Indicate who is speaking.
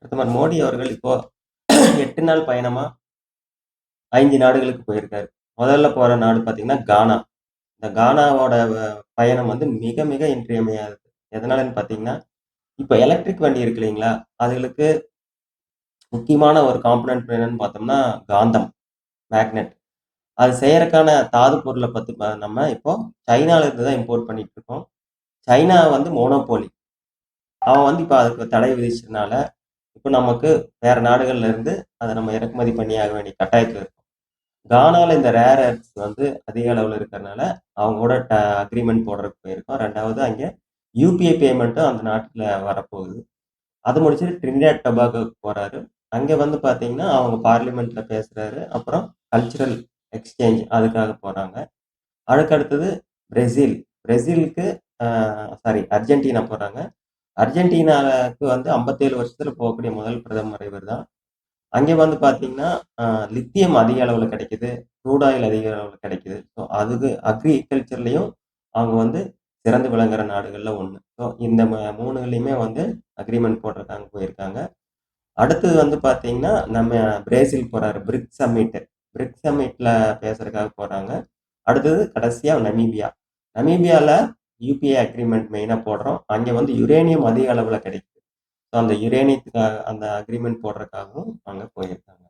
Speaker 1: பிரதமர் மோடி அவர்கள் இப்போ 8 நாள் பயணமா 5 நாடுகளுக்கு போயிருக்காரு. முதல்ல போற நாடு பார்த்தீங்கன்னா, கானா. இந்த கானாவோட பயணம் வந்து மிக, மிக இன்றியமையாதது. எதனாலன்னு பார்த்தீங்கன்னா, இப்ப எலக்ட்ரிக் வண்டி இருக்கு இல்லைங்களா? அதுகளுக்கு முக்கியமான ஒரு காம்போனன்ட் என்னன்னு பார்த்தோம்னா, காந்தம், மேக்னெட். அது செய்யறக்கான தாது பொருள பத்தி நம்ம இப்போ சைனால இருந்து தான் இம்போர்ட் பண்ணிட்டு இருக்கோம். சைனா வந்து மோனோபோலி. அவன் வந்து இப்ப அதுக்கு தடை விதிச்சதுனால, இப்ப நமக்கு வேற நாடுகள்ல இருந்து அத நம்ம இறக்குமதி பண்ணியாக வேண்டிய கட்டாயத்துல இருக்கோம். கானால இந்த ரேர் எர்த்ஸ் வந்து அதிக அளவுல இருக்கிறனால, அவங்க கூட அக்ரீமெண்ட் போடுறதுக்கு போயிருக்கோம். 2வது அங்க யுபிஐ பேமெண்ட்டும் அந்த நாட்டுல வரப்போகுது. அது முடிச்சுட்டு டிரினிடாட் டொபாகோக்கு போறாரு. அங்க வந்து பார்த்தீங்கன்னா, அவங்க பார்லிமென்ட்ல பேசுறாரு. அப்புறம் கல்ச்சுரல் எக்ஸ்சேஞ்ச் அதுக்காக போறாங்க. அதுக்கு அடுத்தது பிரேசில். பிரேசிலுக்கு அ அர்ஜென்டினா போறாங்க. அர்ஜென்டினாவுக்கு வந்து 57 வருஷத்துல போகக்கூடிய முதல் பிரதமர் இவர் தான். அங்கே வந்து பார்த்தீங்கன்னா, அ லித்தியம் அதிக அளவுல கிடைக்குது. க்ரூட் ஆயில் அதிக அளவுல கிடைக்குது. ஸோ அதுக்கு அக்ரிகல்ச்சர்லயும் அவங்க வந்து சிறந்து விளங்குற நாடுகள்ல ஒண்ணு. ஸோ இந்த 3லயுமே வந்து அக்ரீமெண்ட் போடுறதுக்காக போயிருக்காங்க. அடுத்தது வந்து பார்த்தீங்கன்னா, நம்ம பிரேசில் போறாரு. BRICS submit. பிரிக்ஸ் சம்மிட்ல பேசுறதுக்காக போறாங்க. அடுத்தது கடைசியா நமீபியா. நமீபியால யுபிஏ அக்ரீமெண்ட் மெயினா போடுறோம். அங்க வந்து யுரேனியம் அதிக அளவுல கிடைக்குது. ஸோ அந்த யுரேனியத்துக்காக அந்த அக்ரீமெண்ட் போடுறதுக்காகவும் அங்க போயிருக்காங்க.